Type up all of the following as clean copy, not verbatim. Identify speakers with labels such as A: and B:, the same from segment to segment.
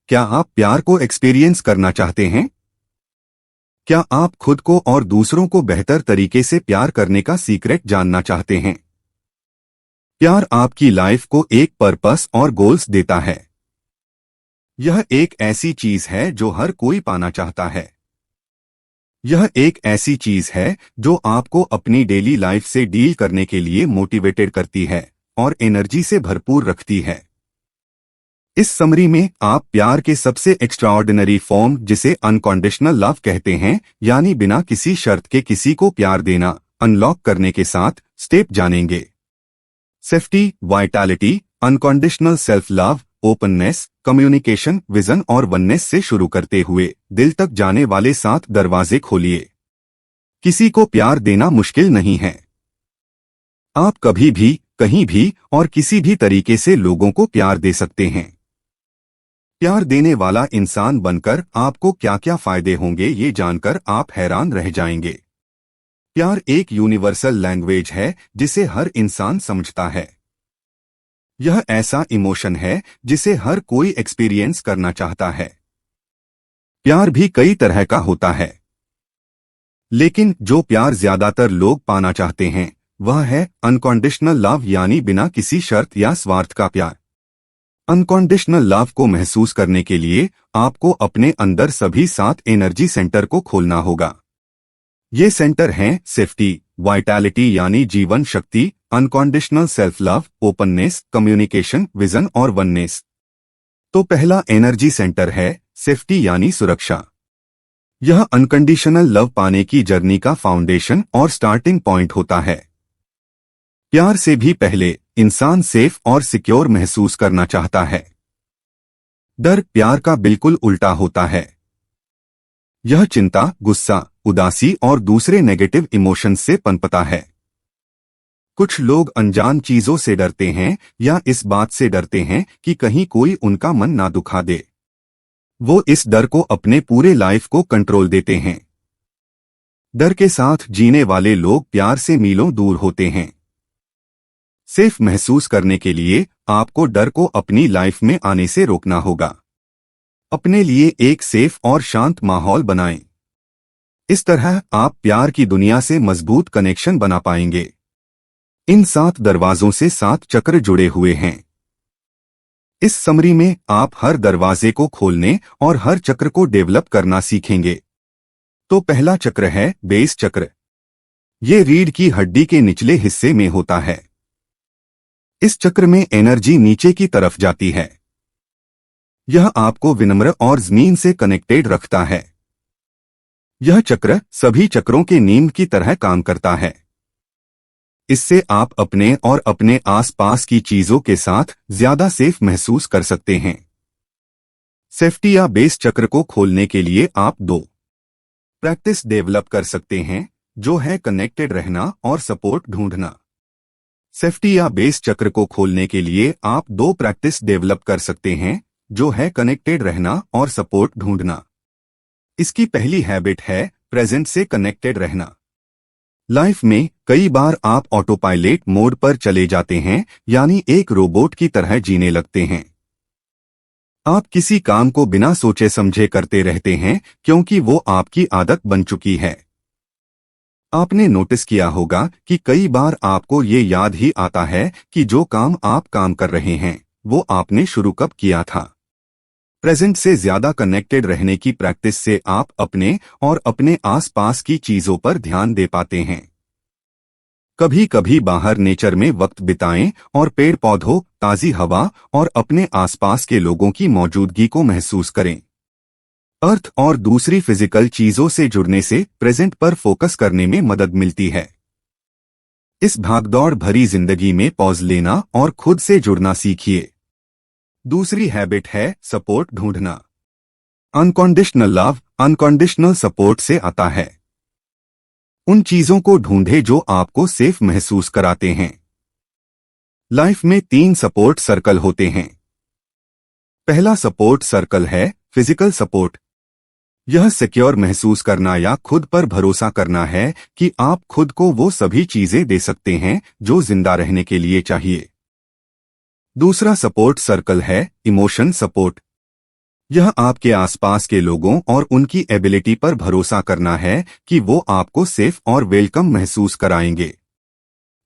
A: क्या आप प्यार को एक्सपीरियंस करना चाहते हैं? क्या आप खुद को और दूसरों को बेहतर तरीके से प्यार करने का सीक्रेट जानना चाहते हैं? प्यार आपकी लाइफ को एक पर्पस और गोल्स देता है। यह एक ऐसी चीज है जो हर कोई पाना चाहता है। यह एक ऐसी चीज है जो आपको अपनी डेली लाइफ से डील करने के लिए मोटिवेटेड करती है और एनर्जी से भरपूर रखती है। इस समरी में आप प्यार के सबसे एक्स्ट्राऑर्डिनरी फॉर्म, जिसे अनकंडीशनल लव कहते हैं, यानी बिना किसी शर्त के किसी को प्यार देना, अनलॉक करने के साथ स्टेप जानेंगे। Safety, vitality, unconditional self love, openness, communication, vision और वननेस से शुरू करते हुए दिल तक जाने वाले 7 दरवाजे खोलिए। किसी को प्यार देना मुश्किल नहीं है। आप कभी भी, कहीं भी और किसी भी तरीके से लोगों को प्यार दे सकते हैं। प्यार देने वाला इंसान बनकर आपको क्या क्या फायदे होंगे, ये जानकर आप हैरान रह जाएंगे। प्यार एक यूनिवर्सल लैंग्वेज है जिसे हर इंसान समझता है। यह ऐसा इमोशन है जिसे हर कोई एक्सपीरियंस करना चाहता है। प्यार भी कई तरह का होता है, लेकिन जो प्यार ज्यादातर लोग पाना चाहते हैं वह है अनकंडीशनल लव, यानी बिना किसी शर्त या स्वार्थ का प्यार। अनकंडीशनल लव को महसूस करने के लिए आपको अपने अंदर सभी 7 एनर्जी सेंटर को खोलना होगा। ये सेंटर हैं सेफ्टी, वाइटैलिटी यानी जीवन शक्ति, unconditional self love, openness, communication, vision और वननेस। तो पहला एनर्जी सेंटर है सेफ्टी यानी सुरक्षा। यह अनकंडीशनल लव पाने की जर्नी का फाउंडेशन और स्टार्टिंग पॉइंट होता है। प्यार से भी पहले इंसान सेफ और सिक्योर महसूस करना चाहता है। डर प्यार का बिल्कुल उल्टा होता है। यह चिंता, गुस्सा, उदासी और दूसरे नेगेटिव इमोशंस से पनपता है। कुछ लोग अनजान चीजों से डरते हैं या इस बात से डरते हैं कि कहीं कोई उनका मन ना दुखा दे। वो इस डर को अपने पूरे लाइफ को कंट्रोल देते हैं। डर के साथ जीने वाले लोग प्यार से मीलों दूर होते हैं। सेफ महसूस करने के लिए आपको डर को अपनी लाइफ में आने से रोकना होगा। अपने लिए एक सेफ और शांत माहौल बनाएं। इस तरह आप प्यार की दुनिया से मजबूत कनेक्शन बना पाएंगे। इन 7 दरवाजों से 7 चक्र जुड़े हुए हैं। इस समरी में आप हर दरवाजे को खोलने और हर चक्र को डेवलप करना सीखेंगे। तो पहला चक्र है बेस चक्र। ये रीढ़ की हड्डी के निचले हिस्से में होता है। इस चक्र में एनर्जी नीचे की तरफ जाती है। यह आपको विनम्र और जमीन से कनेक्टेड रखता है। यह चक्र सभी चक्रों के नींव की तरह काम करता है। इससे आप अपने और अपने आसपास की चीजों के साथ ज्यादा सेफ महसूस कर सकते हैं। सेफ्टी या बेस चक्र को खोलने के लिए आप 2 प्रैक्टिस डेवलप कर सकते हैं, जो है कनेक्टेड रहना और सपोर्ट ढूंढना। सेफ्टी या बेस चक्र को खोलने के लिए आप 2 प्रैक्टिस डेवलप कर सकते हैं, जो है कनेक्टेड रहना और सपोर्ट ढूंढना। इसकी पहली हैबिट है प्रेजेंट से कनेक्टेड रहना। लाइफ में कई बार आप ऑटो पायलट मोड पर चले जाते हैं, यानी एक रोबोट की तरह जीने लगते हैं। आप किसी काम को बिना सोचे समझे करते रहते हैं क्योंकि वो आपकी आदत बन चुकी है। आपने नोटिस किया होगा कि कई बार आपको ये याद ही आता है कि जो काम आप कर रहे हैं वो आपने शुरू कब किया था। प्रेजेंट से ज्यादा कनेक्टेड रहने की प्रैक्टिस से आप अपने और अपने आसपास की चीजों पर ध्यान दे पाते हैं। कभी कभी बाहर नेचर में वक्त बिताएं और पेड़ पौधों, ताजी हवा और अपने आसपास के लोगों की मौजूदगी को महसूस करें। अर्थ और दूसरी फिजिकल चीजों से जुड़ने से प्रेजेंट पर फोकस करने में मदद मिलती है। इस भागदौड़ भरी जिंदगी में पॉज लेना और खुद से जुड़ना सीखिए। दूसरी हैबिट है सपोर्ट ढूंढना। अनकंडीशनल लव अनकंडीशनल सपोर्ट से आता है। उन चीजों को ढूंढे जो आपको सेफ महसूस कराते हैं। लाइफ में 3 सपोर्ट सर्कल होते हैं। पहला सपोर्ट सर्कल है फिजिकल सपोर्ट। यह सिक्योर महसूस करना या खुद पर भरोसा करना है कि आप खुद को वो सभी चीजें दे सकते हैं जो जिंदा रहने के लिए चाहिए। दूसरा सपोर्ट सर्कल है इमोशन सपोर्ट। यह आपके आसपास के लोगों और उनकी एबिलिटी पर भरोसा करना है कि वो आपको सेफ और वेलकम महसूस कराएंगे।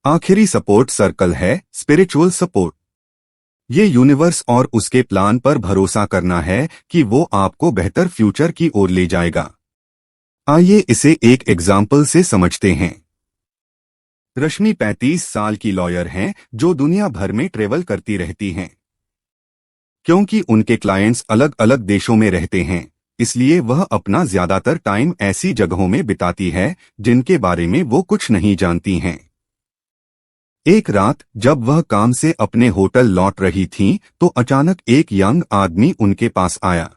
A: आखिरी सपोर्ट सर्कल है स्पिरिचुअल सपोर्ट। ये यूनिवर्स और उसके प्लान पर भरोसा करना है कि वो आपको बेहतर फ्यूचर की ओर ले जाएगा। आइए इसे एक एग्जाम्पल से समझते हैं। रश्मि 35 साल की लॉयर हैं जो दुनिया भर में ट्रेवल करती रहती हैं। क्योंकि उनके क्लाइंट्स अलग अलग देशों में रहते हैं, इसलिए वह अपना ज्यादातर टाइम ऐसी जगहों में बिताती है जिनके बारे में वो कुछ नहीं जानती हैं। एक रात जब वह काम से अपने होटल लौट रही थीं, तो अचानक एक यंग आदमी उनके पास आया।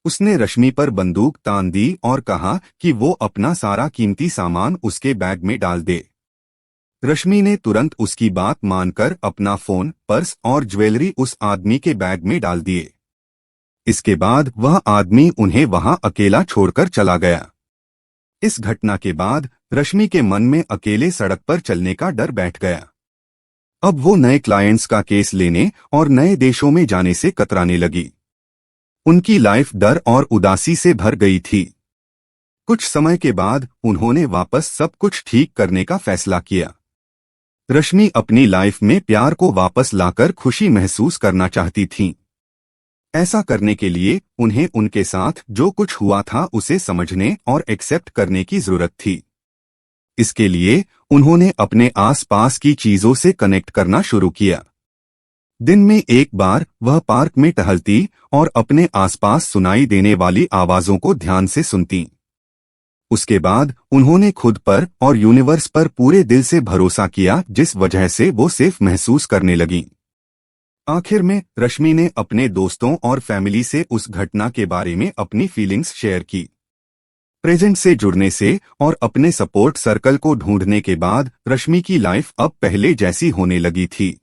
A: उसने रश्मि पर बंदूक तान दी और कहा कि वो अपना सारा कीमती सामान उसके बैग में डाल दे। रश्मि ने तुरंत उसकी बात मानकर अपना फोन, पर्स और ज्वेलरी उस आदमी के बैग में डाल दिए। इसके बाद वह आदमी उन्हें वहां अकेला छोड़कर चला गया। इस घटना के बाद रश्मि के मन में अकेले सड़क पर चलने का डर बैठ गया। अब वो नए क्लाइंट्स का केस लेने और नए देशों में जाने से कतराने लगी। उनकी लाइफ डर और उदासी से भर गई थी। कुछ समय के बाद उन्होंने वापस सब कुछ ठीक करने का फैसला किया। रश्मि अपनी लाइफ में प्यार को वापस लाकर खुशी महसूस करना चाहती थीं। ऐसा करने के लिए उन्हें उनके साथ जो कुछ हुआ था उसे समझने और एक्सेप्ट करने की जरूरत थी। इसके लिए उन्होंने अपने आसपास की चीजों से कनेक्ट करना शुरू किया। दिन में एक बार वह पार्क में टहलती और अपने आसपास सुनाई देने वाली आवाजों को ध्यान से सुनती। उसके बाद उन्होंने खुद पर और यूनिवर्स पर पूरे दिल से भरोसा किया, जिस वजह से वो सेफ महसूस करने लगीं। आखिर में रश्मि ने अपने दोस्तों और फैमिली से उस घटना के बारे में अपनी फीलिंग्स शेयर की। प्रेजेंट से जुड़ने से और अपने सपोर्ट सर्कल को ढूंढने के बाद रश्मि की लाइफ अब पहले जैसी होने लगी थी।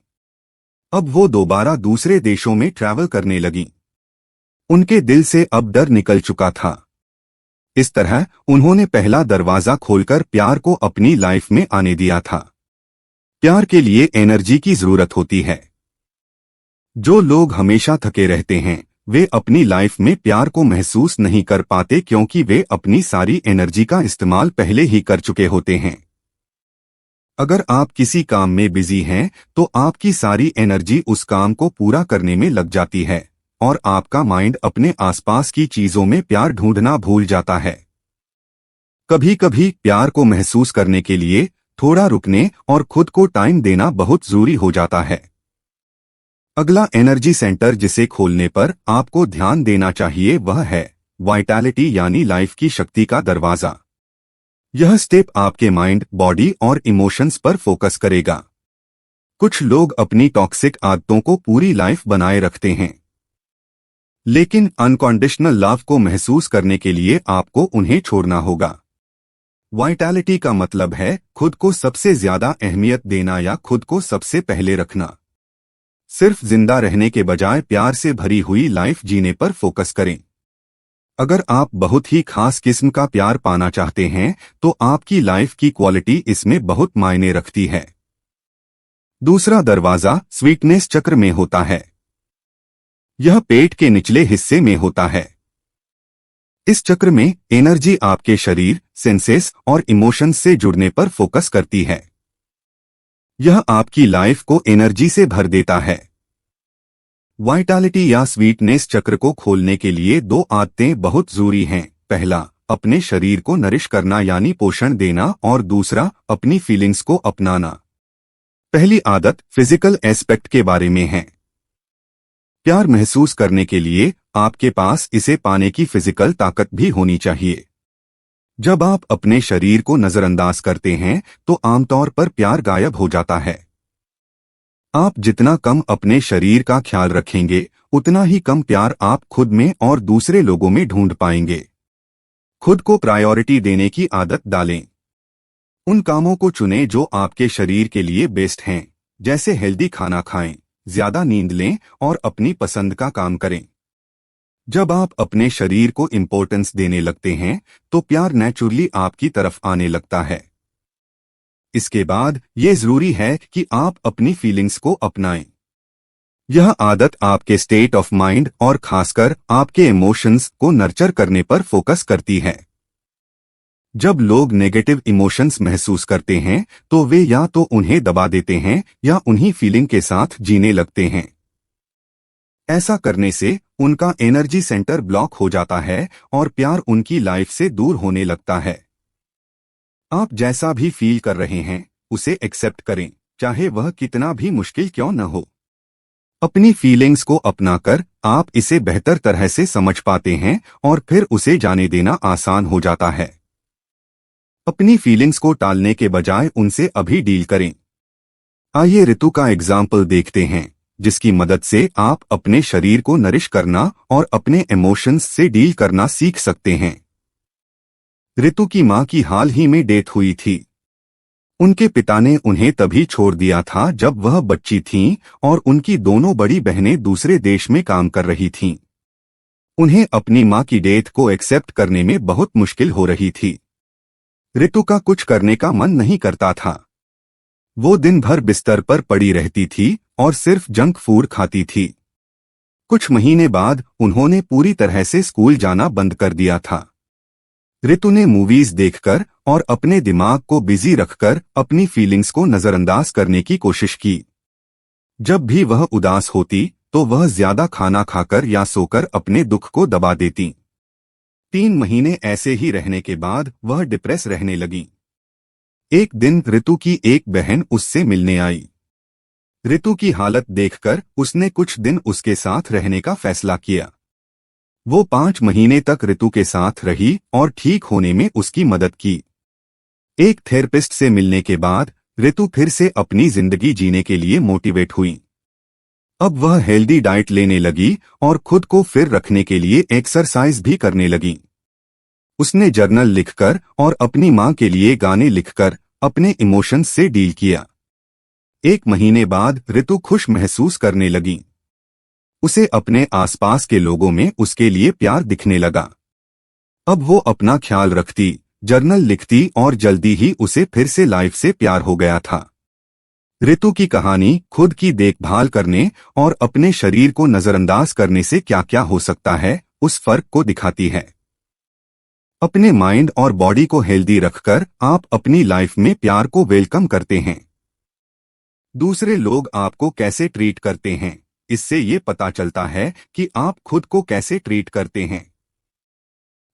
A: अब वो दोबारा दूसरे देशों में ट्रैवल करने लगी। उनके दिल से अब डर निकल चुका था। इस तरह उन्होंने पहला दरवाजा खोलकर प्यार को अपनी लाइफ में आने दिया था। प्यार के लिए एनर्जी की जरूरत होती है। जो लोग हमेशा थके रहते हैं वे अपनी लाइफ में प्यार को महसूस नहीं कर पाते, क्योंकि वे अपनी सारी एनर्जी का इस्तेमाल पहले ही कर चुके होते हैं। अगर आप किसी काम में बिजी हैं तो आपकी सारी एनर्जी उस काम को पूरा करने में लग जाती है और आपका माइंड अपने आसपास की चीजों में प्यार ढूंढना भूल जाता है। कभी कभी प्यार को महसूस करने के लिए थोड़ा रुकने और खुद को टाइम देना बहुत जरूरी हो जाता है। अगला एनर्जी सेंटर जिसे खोलने पर आपको ध्यान देना चाहिए वह है वाइटैलिटी यानी लाइफ की शक्ति का दरवाजा। यह स्टेप आपके माइंड, बॉडी और इमोशंस पर फोकस करेगा। कुछ लोग अपनी टॉक्सिक आदतों को पूरी लाइफ बनाए रखते हैं, लेकिन अनकंडीशनल लव को महसूस करने के लिए आपको उन्हें छोड़ना होगा। वाइटैलिटी का मतलब है खुद को सबसे ज्यादा अहमियत देना या खुद को सबसे पहले रखना। सिर्फ जिंदा रहने के बजाय प्यार से भरी हुई लाइफ जीने पर फोकस करें। अगर आप बहुत ही खास किस्म का प्यार पाना चाहते हैं तो आपकी लाइफ की क्वालिटी इसमें बहुत मायने रखती है। दूसरा दरवाजा स्वीटनेस चक्र में होता है। यह पेट के निचले हिस्से में होता है। इस चक्र में एनर्जी आपके शरीर, सेंसेस और इमोशंस से जुड़ने पर फोकस करती है। यह आपकी लाइफ को एनर्जी से भर देता है। वाइटैलिटी या स्वीटनेस चक्र को खोलने के लिए दो आदतें बहुत जरूरी हैं। पहला, अपने शरीर को नरिश करना यानी पोषण देना, और दूसरा, अपनी फीलिंग्स को अपनाना। पहली आदत फिजिकल एस्पेक्ट के बारे में है। प्यार महसूस करने के लिए आपके पास इसे पाने की फिजिकल ताकत भी होनी चाहिए। जब आप अपने शरीर को नजरअंदाज करते हैं तो आमतौर पर प्यार गायब हो जाता है। आप जितना कम अपने शरीर का ख्याल रखेंगे उतना ही कम प्यार आप खुद में और दूसरे लोगों में ढूंढ पाएंगे। खुद को प्रायोरिटी देने की आदत डालें। उन कामों को चुनें जो आपके शरीर के लिए बेस्ट हैं, जैसे हेल्दी खाना खाएं, ज्यादा नींद लें और अपनी पसंद का काम करें। जब आप अपने शरीर को इम्पोर्टेंस देने लगते हैं तो प्यार नेचुरली आपकी तरफ आने लगता है। इसके बाद ये जरूरी है कि आप अपनी फीलिंग्स को अपनाएं। यह आदत आपके स्टेट ऑफ माइंड और खासकर आपके इमोशंस को नर्चर करने पर फोकस करती है। जब लोग नेगेटिव इमोशंस महसूस करते हैं तो वे या तो उन्हें दबा देते हैं या उन्हीं फीलिंग के साथ जीने लगते हैं। ऐसा करने से उनका एनर्जी सेंटर ब्लॉक हो जाता है और प्यार उनकी लाइफ से दूर होने लगता है। आप जैसा भी फील कर रहे हैं उसे एक्सेप्ट करें, चाहे वह कितना भी मुश्किल क्यों न हो। अपनी फीलिंग्स को अपनाकर आप इसे बेहतर तरह से समझ पाते हैं और फिर उसे जाने देना आसान हो जाता है। अपनी फीलिंग्स को टालने के बजाय उनसे अभी डील करें। आइए ऋतु का एग्जाम्पल देखते हैं, जिसकी मदद से आप अपने शरीर को नरिश करना और अपने इमोशंस से डील करना सीख सकते हैं। ऋतु की मां की हाल ही में डेथ हुई थी। उनके पिता ने उन्हें तभी छोड़ दिया था जब वह बच्ची थीं और उनकी दोनों बड़ी बहनें दूसरे देश में काम कर रही थीं। उन्हें अपनी मां की डेथ को एक्सेप्ट करने में बहुत मुश्किल हो रही थी। ऋतु का कुछ करने का मन नहीं करता था। वो दिन भर बिस्तर पर पड़ी रहती थी और सिर्फ जंक फूड खाती थी। कुछ महीने बाद उन्होंने पूरी तरह से स्कूल जाना बंद कर दिया था। ऋतु ने मूवीज देखकर और अपने दिमाग को बिजी रखकर अपनी फीलिंग्स को नजरअंदाज करने की कोशिश की। जब भी वह उदास होती तो वह ज्यादा खाना खाकर या सोकर अपने दुख को दबा देती। 3 महीने ऐसे ही रहने के बाद वह डिप्रेस रहने लगी। एक दिन ऋतु की एक बहन उससे मिलने आई। ऋतु की हालत देखकर उसने कुछ दिन उसके साथ रहने का फैसला किया। वो 5 महीने तक ऋतु के साथ रही और ठीक होने में उसकी मदद की। एक थेरेपिस्ट से मिलने के बाद ऋतु फिर से अपनी जिंदगी जीने के लिए मोटिवेट हुई। अब वह हेल्दी डाइट लेने लगी और खुद को फिर रखने के लिए एक्सरसाइज भी करने लगी। उसने जर्नल लिखकर और अपनी मां के लिए गाने लिखकर अपने इमोशंस से डील किया। 1 महीने बाद ऋतु खुश महसूस करने लगी। उसे अपने आसपास के लोगों में उसके लिए प्यार दिखने लगा। अब वो अपना ख्याल रखती, जर्नल लिखती और जल्दी ही उसे फिर से लाइफ से प्यार हो गया था। ऋतु की कहानी खुद की देखभाल करने और अपने शरीर को नजरअंदाज करने से क्या क्या हो सकता है उस फर्क को दिखाती है। अपने माइंड और बॉडी को हेल्दी रखकर आप अपनी लाइफ में प्यार को वेलकम करते हैं। दूसरे लोग आपको कैसे ट्रीट करते हैं, इससे ये पता चलता है कि आप खुद को कैसे ट्रीट करते हैं।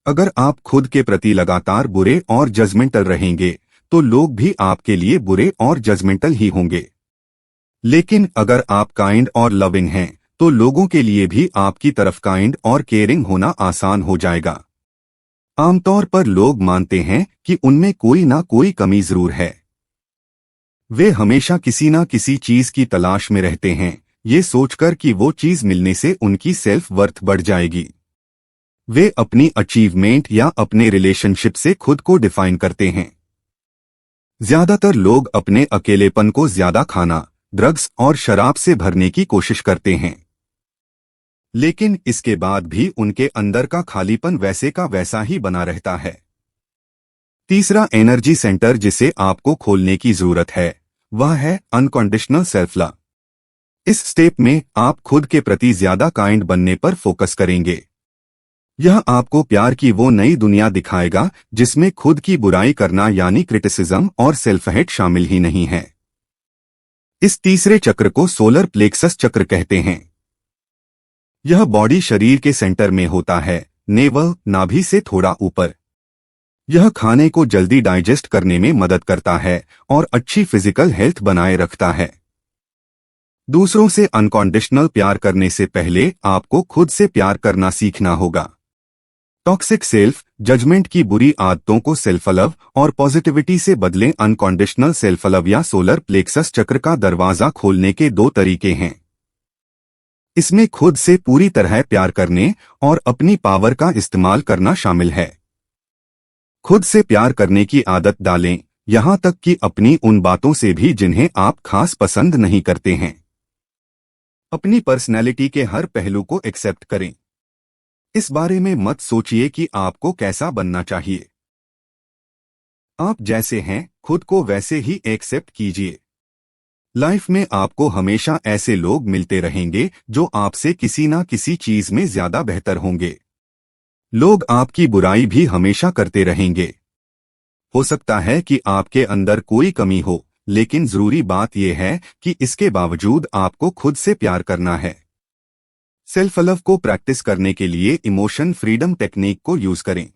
A: अगर आप खुद के प्रति लगातार बुरे और जजमेंटल रहेंगे तो लोग भी आपके लिए बुरे और जजमेंटल ही होंगे। लेकिन अगर आप काइंड और लविंग हैं तो लोगों के लिए भी आपकी तरफ काइंड और केयरिंग होना आसान हो जाएगा। आमतौर पर लोग मानते हैं कि उनमें कोई ना कोई कमी जरूर है। वे हमेशा किसी ना किसी चीज की तलाश में रहते हैं, ये सोचकर कि वो चीज मिलने से उनकी सेल्फ वर्थ बढ़ जाएगी। वे अपनी अचीवमेंट या अपने रिलेशनशिप से खुद को डिफाइन करते हैं। ज्यादातर लोग अपने अकेलेपन को ज्यादा खाना, ड्रग्स और शराब से भरने की कोशिश करते हैं, लेकिन इसके बाद भी उनके अंदर का खालीपन वैसे का वैसा ही बना रहता है। तीसरा एनर्जी सेंटर जिसे आपको खोलने की जरूरत है वह है अनकंडीशनल सेल्फ लव। इस स्टेप में आप खुद के प्रति ज्यादा काइंड बनने पर फोकस करेंगे। यह आपको प्यार की वो नई दुनिया दिखाएगा जिसमें खुद की बुराई करना यानी क्रिटिसिज्म और सेल्फ हेट शामिल ही नहीं है। इस तीसरे चक्र को सोलर प्लेक्सस चक्र कहते हैं। यह बॉडी शरीर के सेंटर में होता है, नेवल नाभि से थोड़ा ऊपर। यह खाने को जल्दी डाइजेस्ट करने में मदद करता है और अच्छी फिजिकल हेल्थ बनाए रखता है। दूसरों से अनकंडीशनल प्यार करने से पहले आपको खुद से प्यार करना सीखना होगा। टॉक्सिक सेल्फ जजमेंट की बुरी आदतों को सेल्फ लव और पॉजिटिविटी से बदलें। अनकंडीशनल सेल्फ लव या सोलर प्लेक्सस चक्र का दरवाजा खोलने के 2 तरीके हैं। इसमें खुद से पूरी तरह प्यार करने और अपनी पावर का इस्तेमाल करना शामिल है। खुद से प्यार करने की आदत डालें, यहां तक कि अपनी उन बातों से भी जिन्हें आप खास पसंद नहीं करते हैं। अपनी पर्सनैलिटी के हर पहलू को एक्सेप्ट करें। इस बारे में मत सोचिए कि आपको कैसा बनना चाहिए। आप जैसे हैं खुद को वैसे ही एक्सेप्ट कीजिए। लाइफ में आपको हमेशा ऐसे लोग मिलते रहेंगे जो आपसे किसी ना किसी चीज में ज्यादा बेहतर होंगे। लोग आपकी बुराई भी हमेशा करते रहेंगे। हो सकता है कि आपके अंदर कोई कमी हो, लेकिन जरूरी बात यह है कि इसके बावजूद आपको खुद से प्यार करना है। सेल्फ लव को प्रैक्टिस करने के लिए इमोशन फ्रीडम टेक्निक को यूज करें।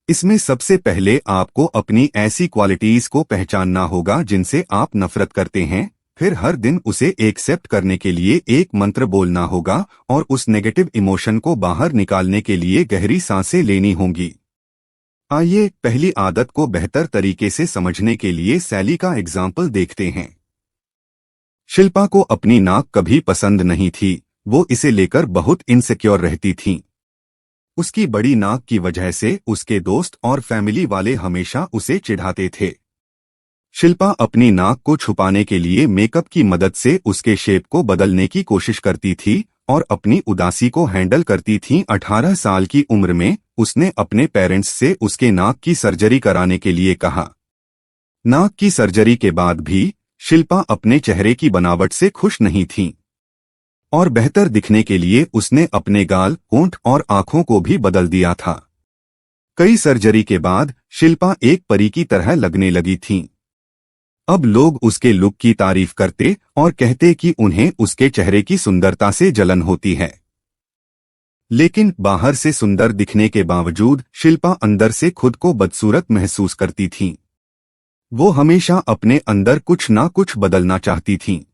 A: इसमें सबसे पहले आपको अपनी ऐसी क्वालिटीज को पहचानना होगा जिनसे आप नफरत करते हैं। फिर हर दिन उसे एक्सेप्ट करने के लिए एक मंत्र बोलना होगा और उस नेगेटिव इमोशन को बाहर निकालने के लिए गहरी सांसें लेनी होंगी। आइए पहली आदत को बेहतर तरीके से समझने के लिए सैली का एग्जाम्पल देखते हैं। शिल्पा को अपनी नाक कभी पसंद नहीं थी। वो इसे लेकर बहुत इनसिक्योर रहती थी। उसकी बड़ी नाक की वजह से उसके दोस्त और फैमिली वाले हमेशा उसे चिढ़ाते थे। शिल्पा अपनी नाक को छुपाने के लिए मेकअप की मदद से उसके शेप को बदलने की कोशिश करती थी और अपनी उदासी को हैंडल करती थी। 18 साल की उम्र में उसने अपने पेरेंट्स से उसके नाक की सर्जरी कराने के लिए कहा। नाक की सर्जरी के बाद भी शिल्पा अपने चेहरे की बनावट से खुश नहीं थी और बेहतर दिखने के लिए उसने अपने गाल, होंठ और आंखों को भी बदल दिया था। कई सर्जरी के बाद शिल्पा एक परी की तरह लगने लगी थी। अब लोग उसके लुक की तारीफ करते और कहते कि उन्हें उसके चेहरे की सुंदरता से जलन होती है। लेकिन बाहर से सुंदर दिखने के बावजूद शिल्पा अंदर से खुद को बदसूरत महसूस करती थी। वो हमेशा अपने अंदर कुछ ना कुछ बदलना चाहती थी।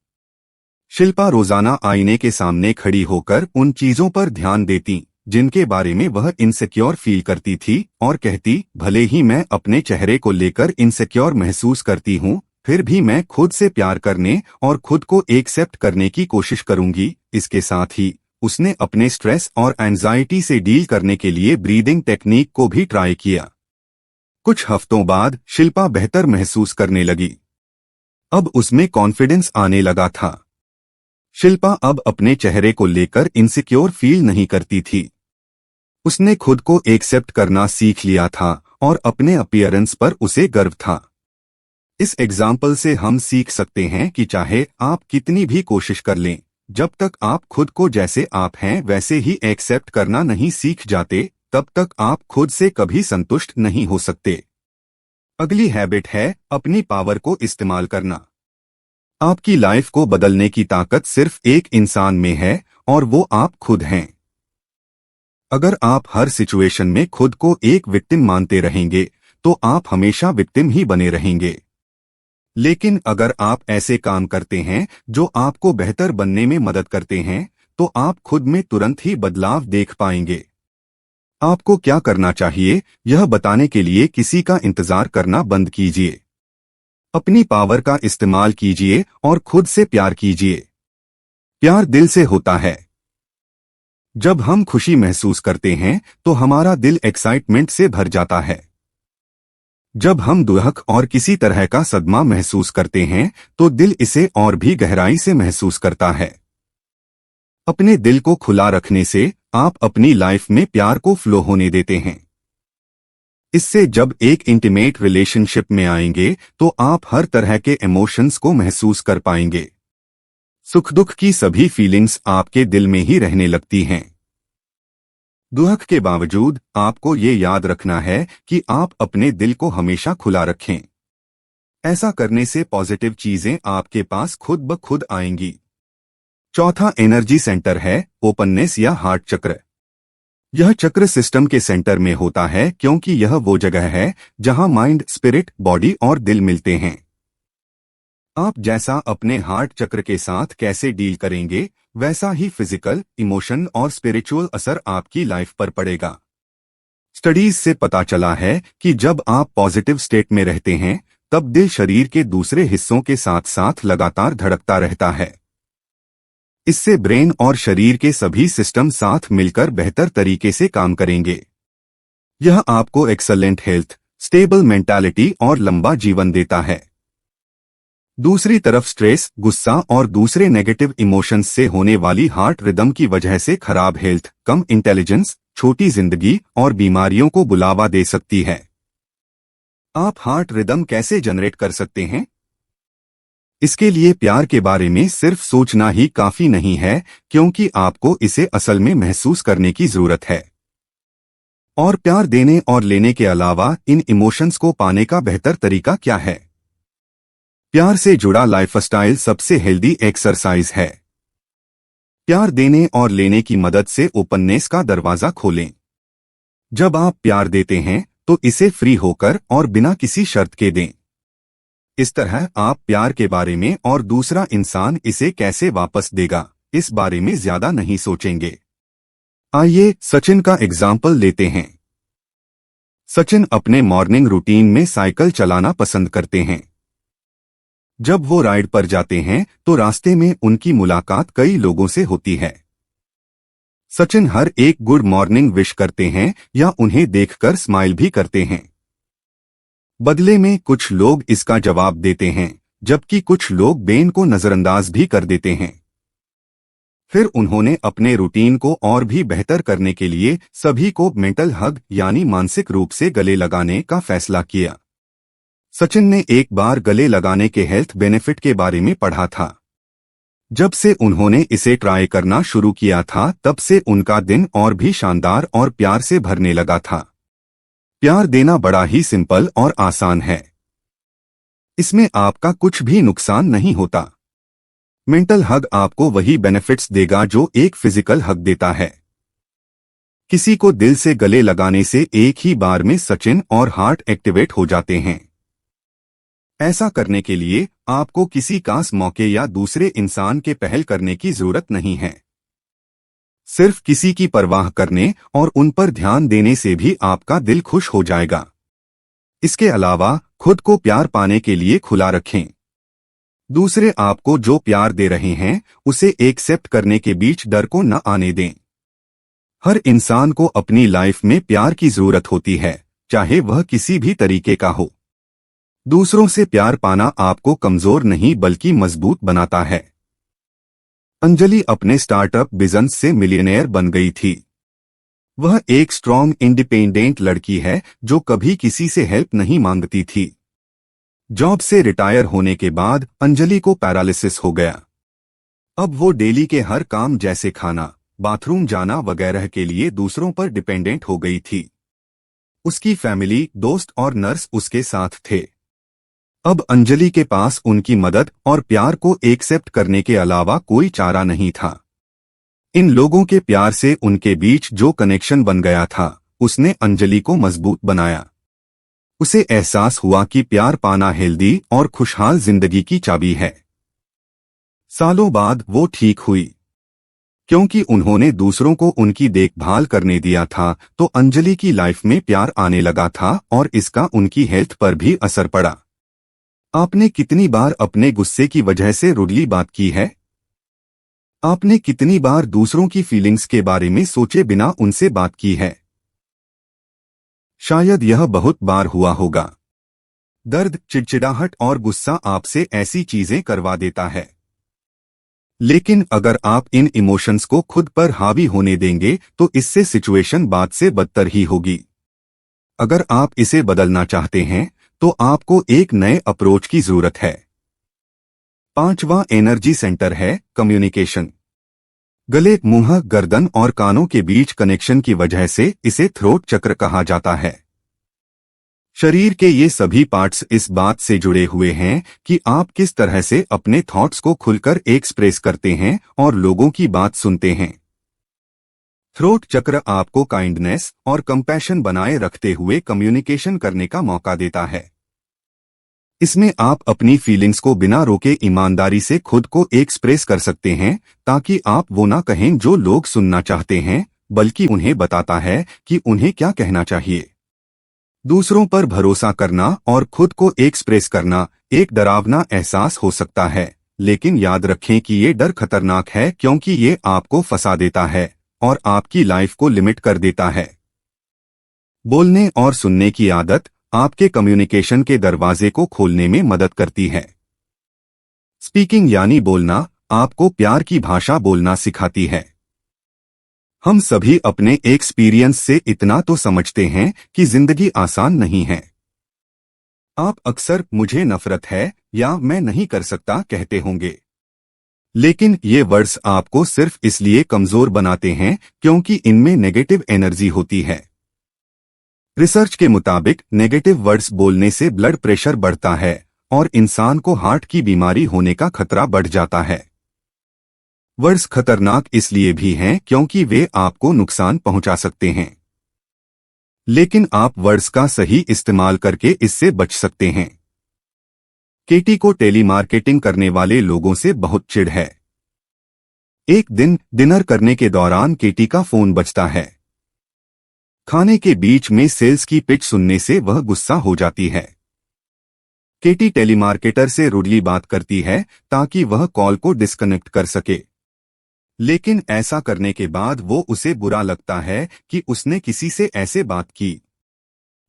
A: शिल्पा रोजाना आईने के सामने खड़ी होकर उन चीजों पर ध्यान देती जिनके बारे में वह इनसिक्योर फील करती थी और कहती, भले ही मैं अपने चेहरे को लेकर इनसिक्योर महसूस करती हूँ, फिर भी मैं खुद से प्यार करने और खुद को एक्सेप्ट करने की कोशिश करूंगी। इसके साथ ही उसने अपने स्ट्रेस और एंजाइटी से डील करने के लिए ब्रीदिंग टेक्निक को भी ट्राई किया। कुछ हफ्तों बाद शिल्पा बेहतर महसूस करने लगी। अब उसमें कॉन्फिडेंस आने लगा था। शिल्पा अब अपने चेहरे को लेकर इनसिक्योर फील नहीं करती थी। उसने खुद को एक्सेप्ट करना सीख लिया था और अपने अपीयरेंस पर उसे गर्व था। इस एग्जाम्पल से हम सीख सकते हैं कि चाहे आप कितनी भी कोशिश कर लें, जब तक आप खुद को जैसे आप हैं वैसे ही एक्सेप्ट करना नहीं सीख जाते, तब तक आप खुद से कभी संतुष्ट नहीं हो सकते। अगली हैबिट है अपनी पावर को इस्तेमाल करना। आपकी लाइफ को बदलने की ताकत सिर्फ एक इंसान में है और वो आप खुद हैं। अगर आप हर सिचुएशन में खुद को एक विक्टिम मानते रहेंगे तो आप हमेशा विक्टिम ही बने रहेंगे। लेकिन अगर आप ऐसे काम करते हैं जो आपको बेहतर बनने में मदद करते हैं, तो आप खुद में तुरंत ही बदलाव देख पाएंगे। आपको क्या करना चाहिए, यह बताने के लिए किसी का इंतजार करना बंद कीजिए। अपनी पावर का इस्तेमाल कीजिए और खुद से प्यार कीजिए। प्यार दिल से होता है। जब हम खुशी महसूस करते हैं तो हमारा दिल एक्साइटमेंट से भर जाता है। जब हम दुख और किसी तरह का सदमा महसूस करते हैं तो दिल इसे और भी गहराई से महसूस करता है। अपने दिल को खुला रखने से आप अपनी लाइफ में प्यार को फ्लो होने देते हैं। इससे जब एक इंटीमेट रिलेशनशिप में आएंगे तो आप हर तरह के इमोशंस को महसूस कर पाएंगे। सुख दुख की सभी फीलिंग्स आपके दिल में ही रहने लगती हैं। दुख के बावजूद आपको ये याद रखना है कि आप अपने दिल को हमेशा खुला रखें। ऐसा करने से पॉजिटिव चीजें आपके पास खुद ब खुद आएंगी। चौथा एनर्जी सेंटर है ओपननेस या हार्ट चक्र। यह चक्र सिस्टम के सेंटर में होता है क्योंकि यह वो जगह है जहां माइंड, स्पिरिट, बॉडी और दिल मिलते हैं। आप जैसा अपने हार्ट चक्र के साथ कैसे डील करेंगे, वैसा ही फिजिकल, इमोशन और स्पिरिचुअल असर आपकी लाइफ पर पड़ेगा। स्टडीज से पता चला है कि जब आप पॉजिटिव स्टेट में रहते हैं तब दिल शरीर के दूसरे हिस्सों के साथ साथ लगातार धड़कता रहता है। इससे ब्रेन और शरीर के सभी सिस्टम साथ मिलकर बेहतर तरीके से काम करेंगे। यह आपको एक्सलेंट हेल्थ, स्टेबल मेंटालिटी और लंबा जीवन देता है। दूसरी तरफ स्ट्रेस, गुस्सा और दूसरे नेगेटिव इमोशंस से होने वाली हार्ट रिदम की वजह से खराब हेल्थ, कम इंटेलिजेंस, छोटी जिंदगी और बीमारियों को बुलावा दे सकती है। आप हार्ट रिदम कैसे जनरेट कर सकते हैं? इसके लिए प्यार के बारे में सिर्फ सोचना ही काफी नहीं है, क्योंकि आपको इसे असल में महसूस करने की जरूरत है। और प्यार देने और लेने के अलावा इन इमोशंस को पाने का बेहतर तरीका क्या है? प्यार से जुड़ा लाइफस्टाइल सबसे हेल्दी एक्सरसाइज है। प्यार देने और लेने की मदद से ओपननेस का दरवाजा खोलें। जब आप प्यार देते हैं तो इसे फ्री होकर और बिना किसी शर्त के दें। इस तरह आप प्यार के बारे में और दूसरा इंसान इसे कैसे वापस देगा इस बारे में ज्यादा नहीं सोचेंगे। आइए सचिन का एग्जाम्पल लेते हैं। सचिन अपने मॉर्निंग रूटीन में साइकिल चलाना पसंद करते हैं। जब वो राइड पर जाते हैं तो रास्ते में उनकी मुलाकात कई लोगों से होती है। सचिन हर एक गुड मॉर्निंग विश करते हैं या उन्हें देखकर स्माइल भी करते हैं। बदले में कुछ लोग इसका जवाब देते हैं, जबकि कुछ लोग बेन को नजरअंदाज भी कर देते हैं। फिर उन्होंने अपने रूटीन को और भी बेहतर करने के लिए सभी को मेंटल हग यानी मानसिक रूप से गले लगाने का फैसला किया। सचिन ने एक बार गले लगाने के हेल्थ बेनिफिट के बारे में पढ़ा था। जब से उन्होंने इसे ट्राई करना शुरू किया था तब से उनका दिन और भी शानदार और प्यार से भरने लगा था। प्यार देना बड़ा ही सिंपल और आसान है। इसमें आपका कुछ भी नुकसान नहीं होता। मेंटल हग आपको वही बेनिफिट्स देगा जो एक फिजिकल हग देता है। किसी को दिल से गले लगाने से एक ही बार में सचिन और हार्ट एक्टिवेट हो जाते हैं। ऐसा करने के लिए आपको किसी खास मौके या दूसरे इंसान के पहल करने की जरूरत नहीं है। सिर्फ किसी की परवाह करने और उन पर ध्यान देने से भी आपका दिल खुश हो जाएगा। इसके अलावा खुद को प्यार पाने के लिए खुला रखें। दूसरे आपको जो प्यार दे रहे हैं उसे एक्सेप्ट करने के बीच डर को न आने दें। हर इंसान को अपनी लाइफ में प्यार की जरूरत होती है, चाहे वह किसी भी तरीके का हो। दूसरों से प्यार पाना आपको कमजोर नहीं बल्कि मजबूत बनाता है। अंजलि अपने स्टार्टअप बिजनेस से मिलियनेयर बन गई थी। वह एक स्ट्रॉन्ग इंडिपेंडेंट लड़की है जो कभी किसी से हेल्प नहीं मांगती थी। जॉब से रिटायर होने के बाद अंजलि को पैरालिसिस हो गया। अब वो डेली के हर काम जैसे खाना, बाथरूम जाना वगैरह के लिए दूसरों पर डिपेंडेंट हो गई थी। उसकी फैमिली, दोस्त और नर्स उसके साथ थे। अब अंजलि के पास उनकी मदद और प्यार को एक्सेप्ट करने के अलावा कोई चारा नहीं था। इन लोगों के प्यार से उनके बीच जो कनेक्शन बन गया था उसने अंजलि को मजबूत बनाया। उसे एहसास हुआ कि प्यार पाना हेल्दी और खुशहाल जिंदगी की चाबी है। सालों बाद वो ठीक हुई। क्योंकि उन्होंने दूसरों को उनकी देखभाल करने दिया था तो अंजलि की लाइफ में प्यार आने लगा था और इसका उनकी हेल्थ पर भी असर पड़ा। आपने कितनी बार अपने गुस्से की वजह से रुडली बात की है? आपने कितनी बार दूसरों की फीलिंग्स के बारे में सोचे बिना उनसे बात की है? शायद यह बहुत बार हुआ होगा। दर्द, चिड़चिड़ाहट और गुस्सा आपसे ऐसी चीजें करवा देता है। लेकिन अगर आप इन इमोशंस को खुद पर हावी होने देंगे तो इससे सिचुएशन बाद से बदतर ही होगी। अगर आप इसे बदलना चाहते हैं तो आपको एक नए अप्रोच की जरूरत है। 5वां एनर्जी सेंटर है कम्युनिकेशन। गले, मुंह, गर्दन और कानों के बीच कनेक्शन की वजह से इसे थ्रोट चक्र कहा जाता है। शरीर के ये सभी पार्ट्स इस बात से जुड़े हुए हैं कि आप किस तरह से अपने थॉट्स को खुलकर एक्सप्रेस करते हैं और लोगों की बात सुनते हैं। थ्रोट चक्र आपको काइंडनेस और कंपैशन बनाए रखते हुए कम्युनिकेशन करने का मौका देता है। इसमें आप अपनी फीलिंग्स को बिना रोके ईमानदारी से खुद को एक्सप्रेस कर सकते हैं ताकि आप वो ना कहें जो लोग सुनना चाहते हैं, बल्कि उन्हें बताता है कि उन्हें क्या कहना चाहिए। दूसरों पर भरोसा करना और खुद को एक्सप्रेस करना एक डरावना एहसास हो सकता है, लेकिन याद रखें कि ये डर खतरनाक है क्योंकि ये आपको फंसा देता है और आपकी लाइफ को लिमिट कर देता है। बोलने और सुनने की आदत आपके कम्युनिकेशन के दरवाजे को खोलने में मदद करती है। स्पीकिंग यानी बोलना आपको प्यार की भाषा बोलना सिखाती है। हम सभी अपने एक्सपीरियंस से इतना तो समझते हैं कि जिंदगी आसान नहीं है। आप अक्सर मुझे नफरत है या मैं नहीं कर सकता कहते होंगे, लेकिन ये वर्ड्स आपको सिर्फ इसलिए कमजोर बनाते हैं क्योंकि इनमें नेगेटिव एनर्जी होती है। रिसर्च के मुताबिक नेगेटिव वर्ड्स बोलने से ब्लड प्रेशर बढ़ता है और इंसान को हार्ट की बीमारी होने का खतरा बढ़ जाता है। वर्ड्स खतरनाक इसलिए भी हैं क्योंकि वे आपको नुकसान पहुंचा सकते हैं, लेकिन आप वर्ड्स का सही इस्तेमाल करके इससे बच सकते हैं। केटी को टेलीमार्केटिंग करने वाले लोगों से बहुत चिढ़ है। एक दिन डिनर करने के दौरान केटी का फोन बजता है। खाने के बीच में सेल्स की पिच सुनने से वह गुस्सा हो जाती है। केटी टेलीमार्केटर से रूडली बात करती है ताकि वह कॉल को डिस्कनेक्ट कर सके, लेकिन ऐसा करने के बाद वो उसे बुरा लगता है कि उसने किसी से ऐसे बात की।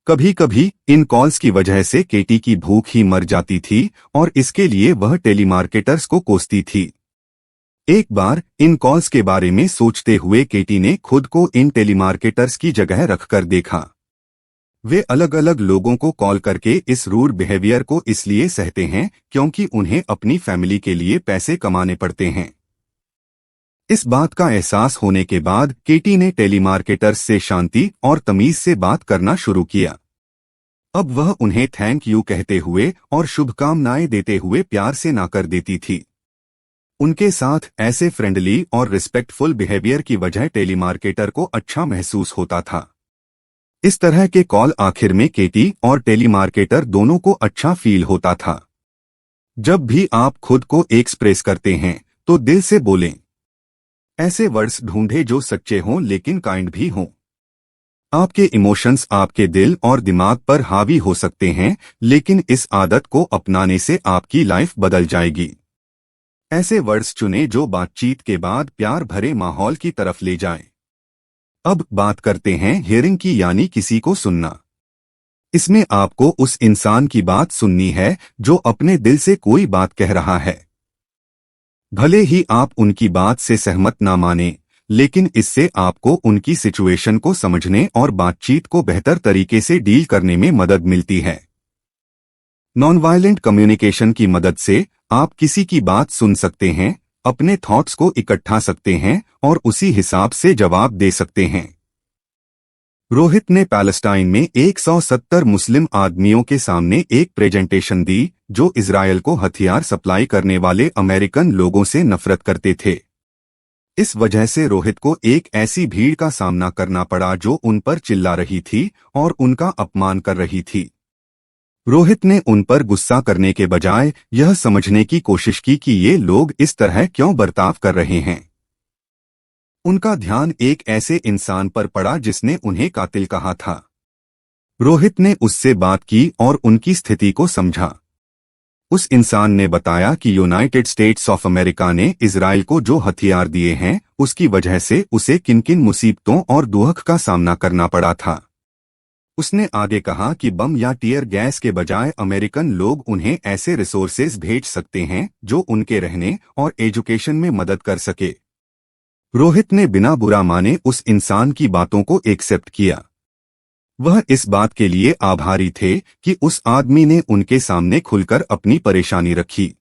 A: कभी कभी इन कॉल्स की वजह से केटी की भूख ही मर जाती थी और इसके लिए वह टेलीमार्केटर्स को कोसती थी। एक बार इन कॉल्स के बारे में सोचते हुए केटी ने खुद को इन टेलीमार्केटर्स की जगह रखकर देखा। वे अलग अलग लोगों को कॉल करके इस रूड बिहेवियर को इसलिए सहते हैं क्योंकि उन्हें अपनी फैमिली के लिए पैसे कमाने पड़ते हैं। इस बात का एहसास होने के बाद केटी ने टेलीमार्केटर्स से शांति और तमीज से बात करना शुरू किया। अब वह उन्हें थैंक यू कहते हुए और शुभकामनाएं देते हुए प्यार से ना कर देती थी। उनके साथ ऐसे फ्रेंडली और रिस्पेक्टफुल बिहेवियर की वजह टेलीमार्केटर को अच्छा महसूस होता था। इस तरह के कॉल आखिर में केटी और टेलीमार्केटर दोनों को अच्छा फील होता था। जब भी आप खुद को एक्सप्रेस करते हैं तो दिल से बोलें। ऐसे वर्ड्स ढूंढे जो सच्चे हों लेकिन काइंड भी हों। आपके इमोशंस आपके दिल और दिमाग पर हावी हो सकते हैं, लेकिन इस आदत को अपनाने से आपकी लाइफ बदल जाएगी। ऐसे वर्ड्स चुनें जो बातचीत के बाद प्यार भरे माहौल की तरफ ले जाएं। अब बात करते हैं हियरिंग की, यानी किसी को सुनना। इसमें आपको उस इंसान की बात सुननी है जो अपने दिल से कोई बात कह रहा है। भले ही आप उनकी बात से सहमत ना माने, लेकिन इससे आपको उनकी सिचुएशन को समझने और बातचीत को बेहतर तरीके से डील करने में मदद मिलती है। नॉन वायलेंट कम्युनिकेशन की मदद से आप किसी की बात सुन सकते हैं, अपने थॉट्स को इकट्ठा सकते हैं और उसी हिसाब से जवाब दे सकते हैं। रोहित ने पैलेस्टाइन में 170 मुस्लिम आदमियों के सामने एक प्रेजेंटेशन दी जो इजरायल को हथियार सप्लाई करने वाले अमेरिकन लोगों से नफरत करते थे। इस वजह से रोहित को एक ऐसी भीड़ का सामना करना पड़ा जो उन पर चिल्ला रही थी और उनका अपमान कर रही थी। रोहित ने उन पर गुस्सा करने के बजाय यह समझने की कोशिश की कि ये लोग इस तरह क्यों बर्ताव कर रहे हैं। उनका ध्यान एक ऐसे इंसान पर पड़ा जिसने उन्हें कातिल कहा था। रोहित ने उससे बात की और उनकी स्थिति को समझा। उस इंसान ने बताया कि यूनाइटेड स्टेट्स ऑफ अमेरिका ने इजराइल को जो हथियार दिए हैं उसकी वजह से उसे किन किन मुसीबतों और दुख का सामना करना पड़ा था। उसने आगे कहा कि बम या टीयर गैस के बजाय अमेरिकन लोग उन्हें ऐसे रिसोर्सेज भेज सकते हैं जो उनके रहने और एजुकेशन में मदद कर सके। रोहित ने बिना बुरा माने उस इंसान की बातों को एक्सेप्ट किया। वह इस बात के लिए आभारी थे कि उस आदमी ने उनके सामने खुलकर अपनी परेशानी रखी।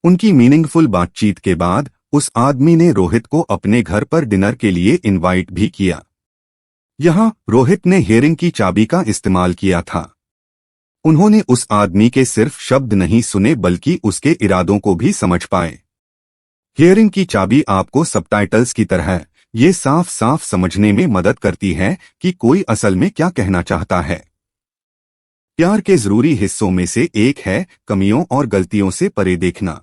A: उनकी मीनिंगफुल बातचीत के बाद उस आदमी ने रोहित को अपने घर पर डिनर के लिए इनवाइट भी किया। यहाँ रोहित ने हियरिंग की चाबी का इस्तेमाल किया था। उन्होंने उस आदमी के सिर्फ शब्द नहीं सुने बल्कि उसके इरादों को भी समझ पाए। हियरिंग की चाबी आपको सबटाइटल्स की तरह ये साफ साफ समझने में मदद करती है कि कोई असल में क्या कहना चाहता है। प्यार के जरूरी हिस्सों में से एक है कमियों और गलतियों से परे देखना।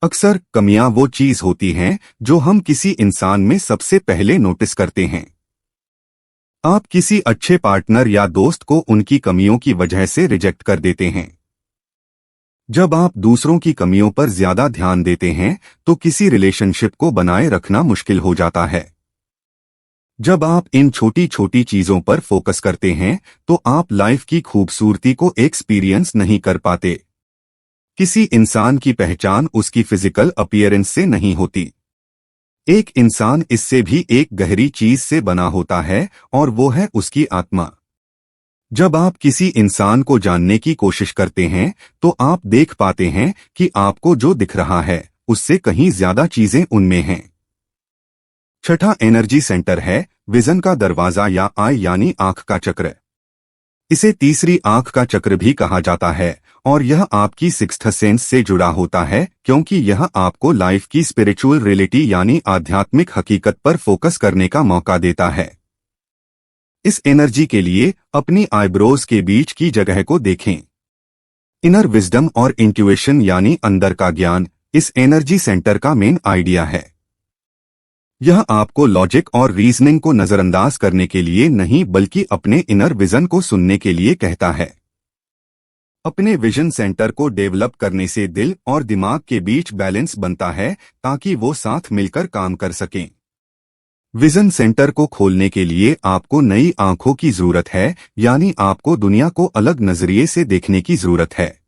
A: अक्सर कमियां वो चीज होती हैं जो हम किसी इंसान में सबसे पहले नोटिस करते हैं। आप किसी अच्छे पार्टनर या दोस्त को उनकी कमियों की वजह से रिजेक्ट कर देते हैं। जब आप दूसरों की कमियों पर ज्यादा ध्यान देते हैं तो किसी रिलेशनशिप को बनाए रखना मुश्किल हो जाता है। जब आप इन छोटी छोटी चीजों पर फोकस करते हैं तो आप लाइफ की खूबसूरती को एक्सपीरियंस नहीं कर पाते। किसी इंसान की पहचान उसकी फिजिकल अपीयरेंस से नहीं होती। एक इंसान इससे भी एक गहरी चीज से बना होता है और वो है उसकी आत्मा। जब आप किसी इंसान को जानने की कोशिश करते हैं तो आप देख पाते हैं कि आपको जो दिख रहा है उससे कहीं ज्यादा चीजें उनमें हैं। छठा एनर्जी सेंटर है विजन का दरवाजा या आई यानी आंख का चक्र। इसे तीसरी आंख का चक्र भी कहा जाता है और यह आपकी सिक्स्थ सेंस से जुड़ा होता है क्योंकि यह आपको लाइफ की स्पिरिचुअल रियलिटी यानी आध्यात्मिक हकीकत पर फोकस करने का मौका देता है। इस एनर्जी के लिए अपनी आईब्रोज के बीच की जगह को देखें। इनर विजडम और इंट्यूएशन यानी अंदर का ज्ञान इस एनर्जी सेंटर का मेन आइडिया है। यह आपको लॉजिक और रीजनिंग को नजरअंदाज करने के लिए नहीं बल्कि अपने इनर विजन को सुनने के लिए कहता है। अपने विजन सेंटर को डेवलप करने से दिल और दिमाग के बीच बैलेंस बनता है ताकि वो साथ मिलकर काम कर सकें। विजन सेंटर को खोलने के लिए आपको नई आंखों की जरूरत है यानी आपको दुनिया को अलग नजरिए से देखने की जरूरत है।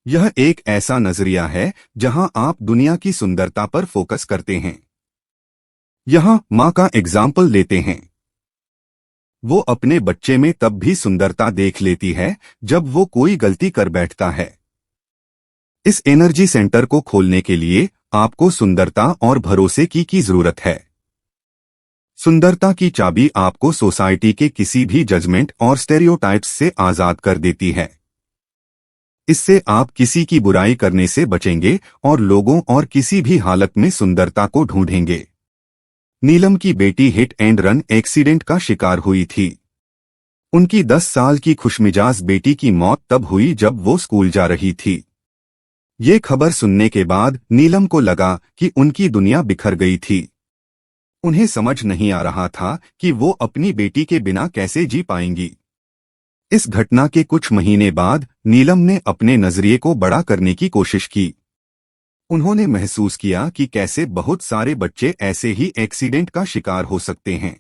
A: यह एक ऐसा नजरिया है जहां आप दुनिया की सुंदरता पर फोकस करते हैं। यहां मां का एग्जाम्पल लेते हैं। वो अपने बच्चे में तब भी सुंदरता देख लेती है जब वो कोई गलती कर बैठता है। इस एनर्जी सेंटर को खोलने के लिए आपको सुंदरता और भरोसे की जरूरत है। सुंदरता की चाबी आपको सोसाइटी के किसी भी जजमेंट और स्टेरियोटाइप्स से आजाद कर देती है। इससे आप किसी की बुराई करने से बचेंगे और लोगों और किसी भी हालत में सुंदरता को ढूंढेंगे। नीलम की बेटी हिट एंड रन एक्सीडेंट का शिकार हुई थी। उनकी 10 साल की खुशमिजाज बेटी की मौत तब हुई जब वो स्कूल जा रही थी। ये खबर सुनने के बाद नीलम को लगा कि उनकी दुनिया बिखर गई थी। उन्हें समझ नहीं आ रहा था कि वो अपनी बेटी के बिना कैसे जी पाएंगी। इस घटना के कुछ महीने बाद नीलम ने अपने नजरिए को बड़ा करने की कोशिश की। उन्होंने महसूस किया कि कैसे बहुत सारे बच्चे ऐसे ही एक्सीडेंट का शिकार हो सकते हैं।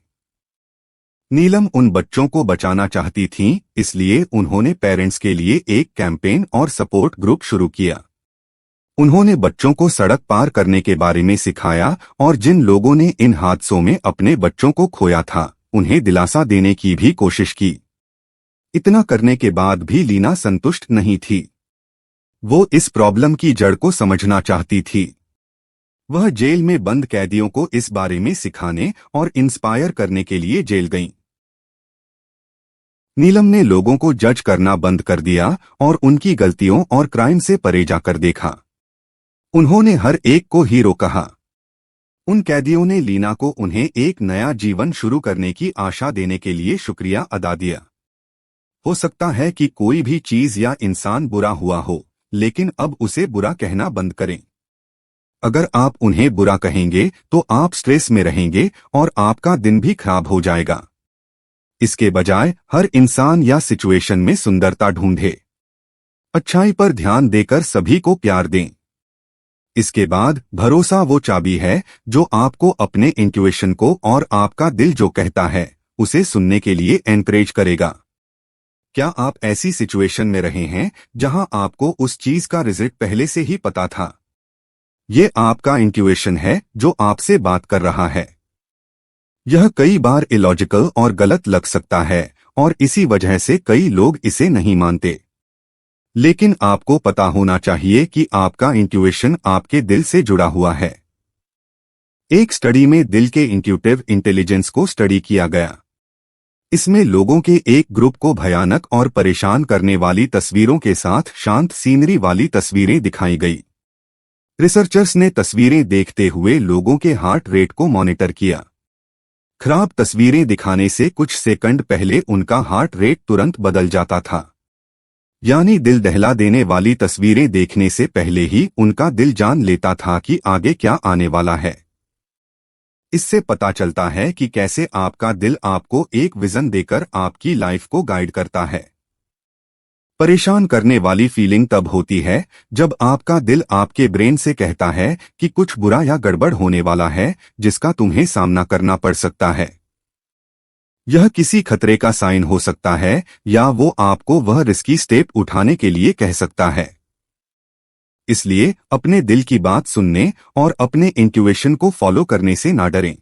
A: नीलम उन बच्चों को बचाना चाहती थीं, इसलिए उन्होंने पेरेंट्स के लिए एक कैंपेन और सपोर्ट ग्रुप शुरू किया। उन्होंने बच्चों को सड़क पार करने के बारे में सिखाया और जिन लोगों ने इन हादसों में अपने बच्चों को खोया था उन्हें दिलासा देने की भी कोशिश की। इतना करने के बाद भी लीना संतुष्ट नहीं थी। वो इस प्रॉब्लम की जड़ को समझना चाहती थी। वह जेल में बंद कैदियों को इस बारे में सिखाने और इंस्पायर करने के लिए जेल गईं। नीलम ने लोगों को जज करना बंद कर दिया और उनकी गलतियों और क्राइम से परे जाकर देखा। उन्होंने हर एक को हीरो कहा। उन कैदियों ने लीना को उन्हें एक नया जीवन शुरू करने की आशा देने के लिए शुक्रिया अदा दिया। हो सकता है कि कोई भी चीज या इंसान बुरा हुआ हो, लेकिन अब उसे बुरा कहना बंद करें। अगर आप उन्हें बुरा कहेंगे तो आप स्ट्रेस में रहेंगे और आपका दिन भी खराब हो जाएगा। इसके बजाय हर इंसान या सिचुएशन में सुंदरता ढूंढे। अच्छाई पर ध्यान देकर सभी को प्यार दें। इसके बाद भरोसा वो चाबी है जो आपको अपने इंट्यूएशन को और आपका दिल जो कहता है उसे सुनने के लिए एनकरेज करेगा। क्या आप ऐसी सिचुएशन में रहे हैं जहां आपको उस चीज का रिजल्ट पहले से ही पता था? ये आपका इंट्यूएशन है जो आपसे बात कर रहा है। यह कई बार इलॉजिकल और गलत लग सकता है और इसी वजह से कई लोग इसे नहीं मानते। लेकिन आपको पता होना चाहिए कि आपका इंट्यूएशन आपके दिल से जुड़ा हुआ है। एक स्टडी में दिल के इंट्यूटिव इंटेलिजेंस को स्टडी किया गया। इसमें लोगों के एक ग्रुप को भयानक और परेशान करने वाली तस्वीरों के साथ शांत सीनरी वाली तस्वीरें दिखाई गई। रिसर्चर्स ने तस्वीरें देखते हुए लोगों के हार्ट रेट को मॉनिटर किया। खराब तस्वीरें दिखाने से कुछ सेकंड पहले उनका हार्ट रेट तुरंत बदल जाता था। यानी दिल दहला देने वाली तस्वीरें देखने से पहले ही उनका दिल जान लेता था कि आगे क्या आने वाला है। इससे पता चलता है कि कैसे आपका दिल आपको एक विजन देकर आपकी लाइफ को गाइड करता है। परेशान करने वाली फीलिंग तब होती है जब आपका दिल आपके ब्रेन से कहता है कि कुछ बुरा या गड़बड़ होने वाला है जिसका तुम्हें सामना करना पड़ सकता है। यह किसी खतरे का साइन हो सकता है या वो आपको वह रिस्की स्टेप उठाने के लिए कह सकता है। इसलिए अपने दिल की बात सुनने और अपने इंट्यूएशन को फॉलो करने से ना डरें।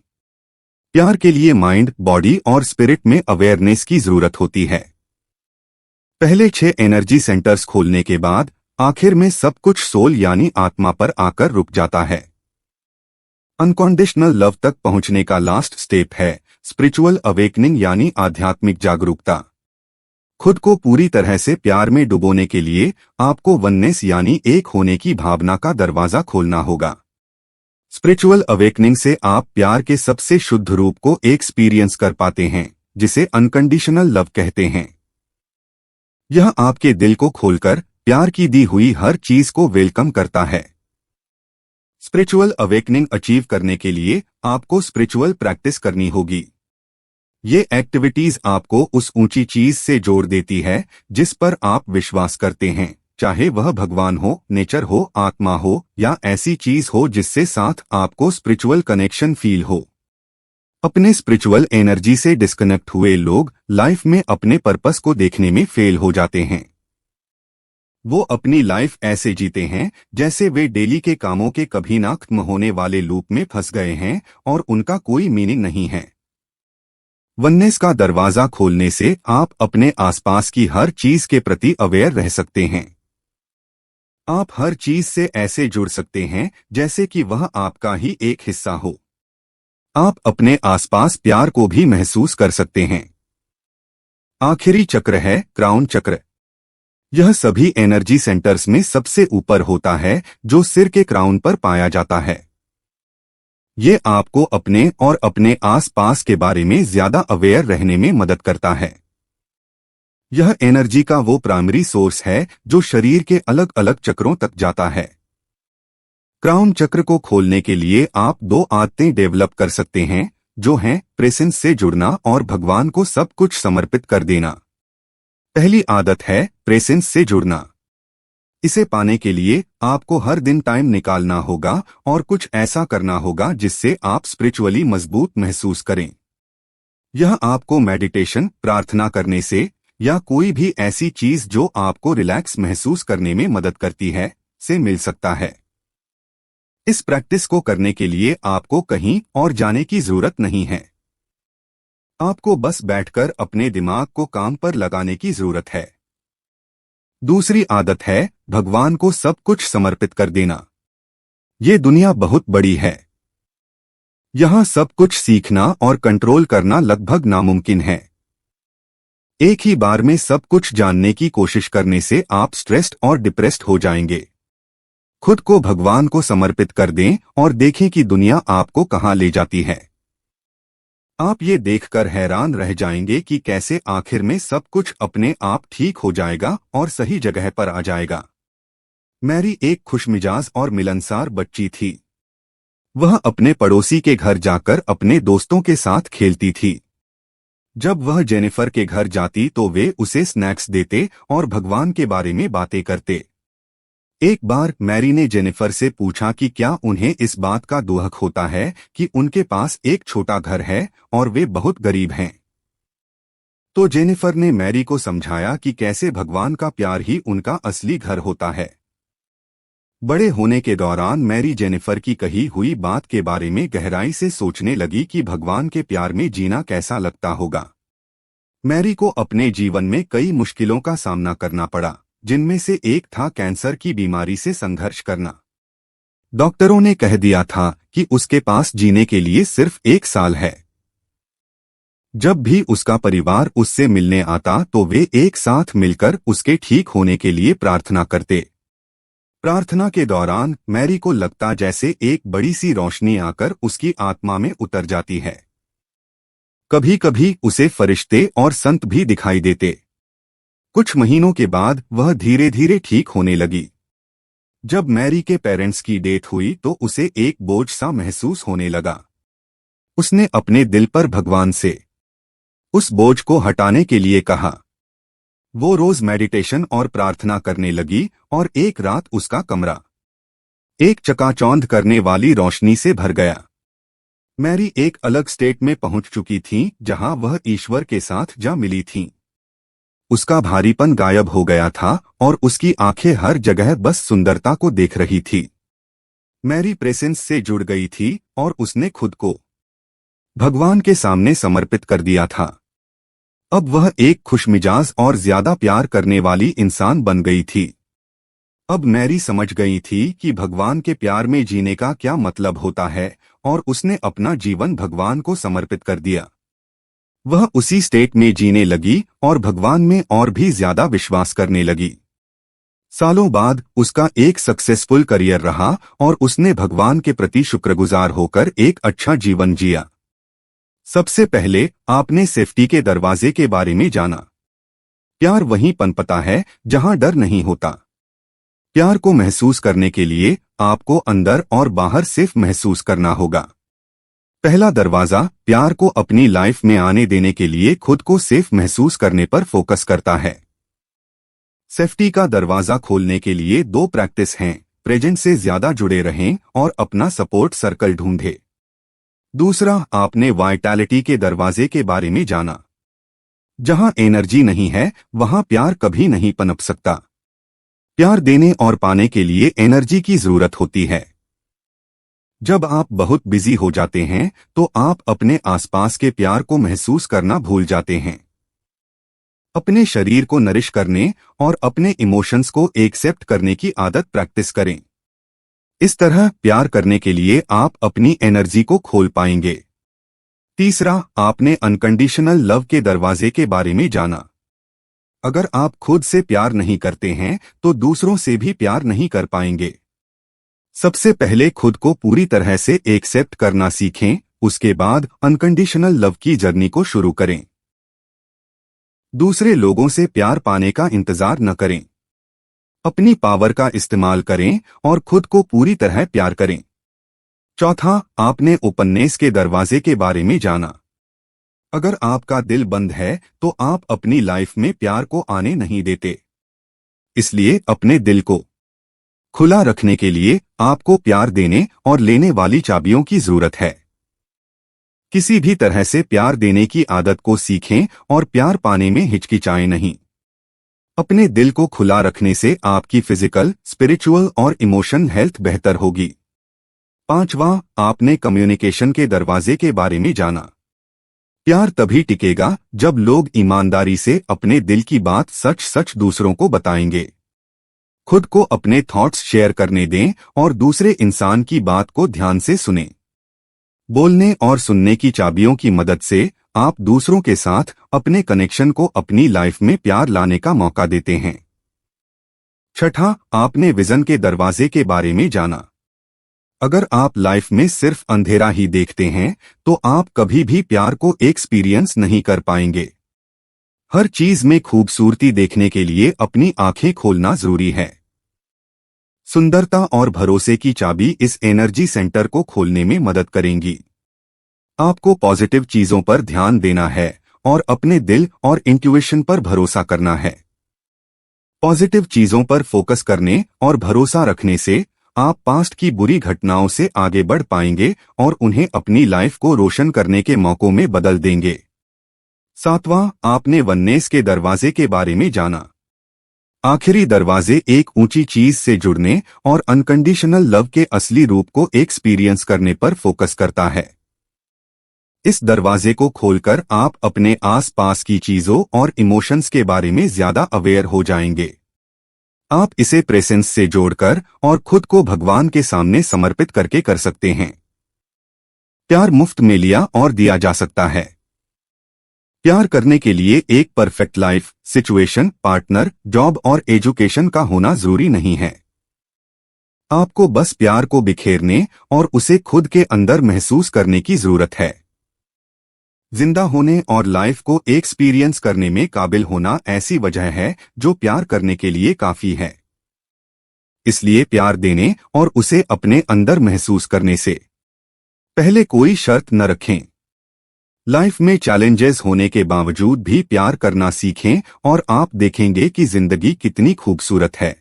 A: प्यार के लिए माइंड, बॉडी और स्पिरिट में अवेयरनेस की जरूरत होती है। पहले 6 एनर्जी सेंटर्स खोलने के बाद आखिर में सब कुछ सोल यानी आत्मा पर आकर रुक जाता है। अनकंडीशनल लव तक पहुंचने का लास्ट स्टेप है स्पिरिचुअल अवेकनिंग यानी आध्यात्मिक जागरूकता। खुद को पूरी तरह से प्यार में डुबोने के लिए आपको वननेस यानी एक होने की भावना का दरवाजा खोलना होगा। स्पिरिचुअल अवेकनिंग से आप प्यार के सबसे शुद्ध रूप को एक्सपीरियंस कर पाते हैं, जिसे अनकंडीशनल लव कहते हैं। यह आपके दिल को खोलकर प्यार की दी हुई हर चीज को वेलकम करता है। स्पिरिचुअल अवेकनिंग अचीव करने के लिए आपको स्पिरिचुअल प्रैक्टिस करनी होगी। ये एक्टिविटीज आपको उस ऊंची चीज से जोड़ देती है जिस पर आप विश्वास करते हैं, चाहे वह भगवान हो, नेचर हो, आत्मा हो या ऐसी चीज हो जिससे साथ आपको स्पिरिचुअल कनेक्शन फील हो। अपने स्पिरिचुअल एनर्जी से डिस्कनेक्ट हुए लोग लाइफ में अपने पर्पस को देखने में फेल हो जाते हैं। वो अपनी लाइफ ऐसे जीते हैं जैसे वे डेली के कामों के कभी ना खत्म होने वाले लूप में फंस गए हैं और उनका कोई मीनिंग नहीं है। वननेस का दरवाजा खोलने से आप अपने आसपास की हर चीज के प्रति अवेयर रह सकते हैं। आप हर चीज से ऐसे जुड़ सकते हैं जैसे कि वह आपका ही एक हिस्सा हो। आप अपने आसपास प्यार को भी महसूस कर सकते हैं। आखिरी चक्र है क्राउन चक्र। यह सभी एनर्जी सेंटर्स में सबसे ऊपर होता है, जो सिर के क्राउन पर पाया जाता है। ये आपको अपने और अपने आसपास के बारे में ज्यादा अवेयर रहने में मदद करता है। यह एनर्जी का वो प्राइमरी सोर्स है जो शरीर के अलग अलग चक्रों तक जाता है। क्राउन चक्र को खोलने के लिए आप 2 आदतें डेवलप कर सकते हैं, जो हैं प्रेजेंस से जुड़ना और भगवान को सब कुछ समर्पित कर देना। पहली आदत है प्रेजेंस से जुड़ना। इसे पाने के लिए आपको हर दिन टाइम निकालना होगा और कुछ ऐसा करना होगा जिससे आप स्पिरिचुअली मजबूत महसूस करें। यह आपको मेडिटेशन, प्रार्थना करने से या कोई भी ऐसी चीज जो आपको रिलैक्स महसूस करने में मदद करती है, से मिल सकता है। इस प्रैक्टिस को करने के लिए आपको कहीं और जाने की जरूरत नहीं है। आपको बस बैठकर अपने दिमाग को काम पर लगाने की जरूरत है। दूसरी आदत है भगवान को सब कुछ समर्पित कर देना। ये दुनिया बहुत बड़ी है। यहाँ सब कुछ सीखना और कंट्रोल करना लगभग नामुमकिन है। एक ही बार में सब कुछ जानने की कोशिश करने से आप स्ट्रेस्ड और डिप्रेस्ड हो जाएंगे। खुद को भगवान को समर्पित कर दें और देखें कि दुनिया आपको कहां ले जाती है। आप ये देखकर हैरान रह जाएंगे कि कैसे आखिर में सब कुछ अपने आप ठीक हो जाएगा और सही जगह पर आ जाएगा। मैरी एक खुशमिजाज और मिलनसार बच्ची थी। वह अपने पड़ोसी के घर जाकर अपने दोस्तों के साथ खेलती थी। जब वह जेनिफर के घर जाती तो वे उसे स्नैक्स देते और भगवान के बारे में बातें करते। एक बार मैरी ने जेनिफर से पूछा कि क्या उन्हें इस बात का दुख होता है कि उनके पास एक छोटा घर है और वे बहुत गरीब हैं। तो जेनिफर ने मैरी को समझाया कि कैसे भगवान का प्यार ही उनका असली घर होता है। बड़े होने के दौरान मैरी जेनिफर की कही हुई बात के बारे में गहराई से सोचने लगी कि भगवान के प्यार में जीना कैसा लगता होगा। मैरी को अपने जीवन में कई मुश्किलों का सामना करना पड़ा, जिनमें से एक था कैंसर की बीमारी से संघर्ष करना। डॉक्टरों ने कह दिया था कि उसके पास जीने के लिए सिर्फ 1 साल है। जब भी उसका परिवार उससे मिलने आता तो वे एक साथ मिलकर उसके ठीक होने के लिए प्रार्थना करते। प्रार्थना के दौरान मैरी को लगता जैसे एक बड़ी सी रोशनी आकर उसकी आत्मा में उतर जाती है। कभी कभी उसे फरिश्ते और संत भी दिखाई देते। कुछ महीनों के बाद वह धीरे धीरे ठीक होने लगी। जब मैरी के पेरेंट्स की डेथ हुई तो उसे एक बोझ सा महसूस होने लगा। उसने अपने दिल पर भगवान से उस बोझ को हटाने के लिए कहा। वो रोज मेडिटेशन और प्रार्थना करने लगी और एक रात उसका कमरा एक चकाचौंध करने वाली रोशनी से भर गया। मैरी एक अलग स्टेट में पहुंच चुकी थी जहां वह ईश्वर के साथ जा मिली थीं। उसका भारीपन गायब हो गया था और उसकी आंखें हर जगह बस सुंदरता को देख रही थी। मैरी प्रेजेंस से जुड़ गई थी और उसने खुद को भगवान के सामने समर्पित कर दिया था। अब वह एक खुशमिजाज और ज्यादा प्यार करने वाली इंसान बन गई थी। अब मैरी समझ गई थी कि भगवान के प्यार में जीने का क्या मतलब होता है और उसने अपना जीवन भगवान को समर्पित कर दिया। वह उसी स्टेट में जीने लगी और भगवान में और भी ज्यादा विश्वास करने लगी। सालों बाद उसका एक सक्सेसफुल करियर रहा और उसने भगवान के प्रति शुक्रगुजार होकर एक अच्छा जीवन जिया। सबसे पहले आपने सेफ्टी के दरवाजे के बारे में जाना। प्यार वहीं पनपता है जहां डर नहीं होता। प्यार को महसूस करने के लिए आपको अंदर और बाहर सेफ महसूस करना होगा। पहला दरवाजा प्यार को अपनी लाइफ में आने देने के लिए खुद को सेफ महसूस करने पर फोकस करता है। सेफ्टी का दरवाजा खोलने के लिए 2 प्रैक्टिस हैं। प्रेजेंट से ज्यादा जुड़े रहें और अपना सपोर्ट सर्कल ढूंढें। दूसरा, आपने वाइटैलिटी के दरवाजे के बारे में जाना। जहां एनर्जी नहीं है वहां प्यार कभी नहीं पनप सकता। प्यार देने और पाने के लिए एनर्जी की जरूरत होती है। जब आप बहुत बिजी हो जाते हैं तो आप अपने आसपास के प्यार को महसूस करना भूल जाते हैं। अपने शरीर को नरिश करने और अपने इमोशंस को एक्सेप्ट करने की आदत प्रैक्टिस करें। इस तरह प्यार करने के लिए आप अपनी एनर्जी को खोल पाएंगे। तीसरा, आपने अनकंडीशनल लव के दरवाजे के बारे में जाना। अगर आप खुद से प्यार नहीं करते हैं तो दूसरों से भी प्यार नहीं कर पाएंगे। सबसे पहले खुद को पूरी तरह से एक्सेप्ट करना सीखें, उसके बाद अनकंडीशनल लव की जर्नी को शुरू करें। दूसरे लोगों से प्यार पाने का इंतजार न करें। अपनी पावर का इस्तेमाल करें और खुद को पूरी तरह प्यार करें। चौथा, आपने ओपननेस के दरवाजे के बारे में जाना। अगर आपका दिल बंद है तो आप अपनी लाइफ में प्यार को आने नहीं देते। इसलिए अपने दिल को खुला रखने के लिए आपको प्यार देने और लेने वाली चाबियों की जरूरत है। किसी भी तरह से प्यार देने की आदत को सीखें और प्यार पाने में हिचकिचाएं नहीं। अपने दिल को खुला रखने से आपकी फिजिकल, स्पिरिचुअल और इमोशन हेल्थ बेहतर होगी। पांचवा, आपने कम्युनिकेशन के दरवाजे के बारे में जाना। प्यार तभी टिकेगा जब लोग ईमानदारी से अपने दिल की बात सच सच दूसरों को बताएंगे। खुद को अपने थॉट्स शेयर करने दें और दूसरे इंसान की बात को ध्यान से सुनें। बोलने और सुनने की चाबियों की मदद से आप दूसरों के साथ अपने कनेक्शन को अपनी लाइफ में प्यार लाने का मौका देते हैं। छठा, आपने विजन के दरवाजे के बारे में जाना। अगर आप लाइफ में सिर्फ अंधेरा ही देखते हैं तो आप कभी भी प्यार को एक्सपीरियंस नहीं कर पाएंगे। हर चीज में खूबसूरती देखने के लिए अपनी आंखें खोलना जरूरी है। सुंदरता और भरोसे की चाबी इस एनर्जी सेंटर को खोलने में मदद करेंगी। आपको पॉजिटिव चीजों पर ध्यान देना है और अपने दिल और इंट्यूइशन पर भरोसा करना है। पॉजिटिव चीजों पर फोकस करने और भरोसा रखने से आप पास्ट की बुरी घटनाओं से आगे बढ़ पाएंगे और उन्हें अपनी लाइफ को रोशन करने के मौकों में बदल देंगे। सातवां, आपने वननेस के दरवाजे के बारे में जाना। आखिरी दरवाजे एक ऊंची चीज से जुड़ने और अनकंडीशनल लव के असली रूप को एक्सपीरियंस करने पर फोकस करता है। इस दरवाजे को खोलकर आप अपने आसपास की चीजों और इमोशंस के बारे में ज्यादा अवेयर हो जाएंगे। आप इसे प्रेजेंस से जोड़कर और खुद को भगवान के सामने समर्पित करके कर सकते हैं। प्यार मुफ्त में लिया और दिया जा सकता है। प्यार करने के लिए एक perfect life, situation, partner, job और एजुकेशन का होना जरूरी नहीं है। आपको बस प्यार को बिखेरने और उसे खुद के अंदर महसूस करने की जरूरत है। जिंदा होने और लाइफ को एक्सपीरियंस करने में काबिल होना ऐसी वजह है जो प्यार करने के लिए काफी है। इसलिए प्यार देने और उसे अपने अंदर महसूस करने से पहले कोई शर्त न रखें। लाइफ में चैलेंजेस होने के बावजूद भी प्यार करना सीखें और आप देखेंगे कि जिंदगी कितनी खूबसूरत है।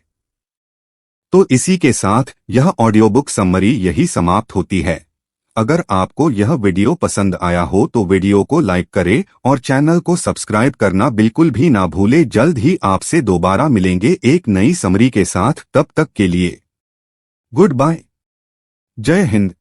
A: तो इसी के साथ यह ऑडियो बुक समरी यही समाप्त होती है। अगर आपको यह वीडियो पसंद आया हो तो वीडियो को लाइक करें और चैनल को सब्सक्राइब करना बिल्कुल भी ना भूलें। जल्द ही आपसे दोबारा मिलेंगे एक नई समरी के साथ। तब तक के लिए गुड बाय। जय हिंद।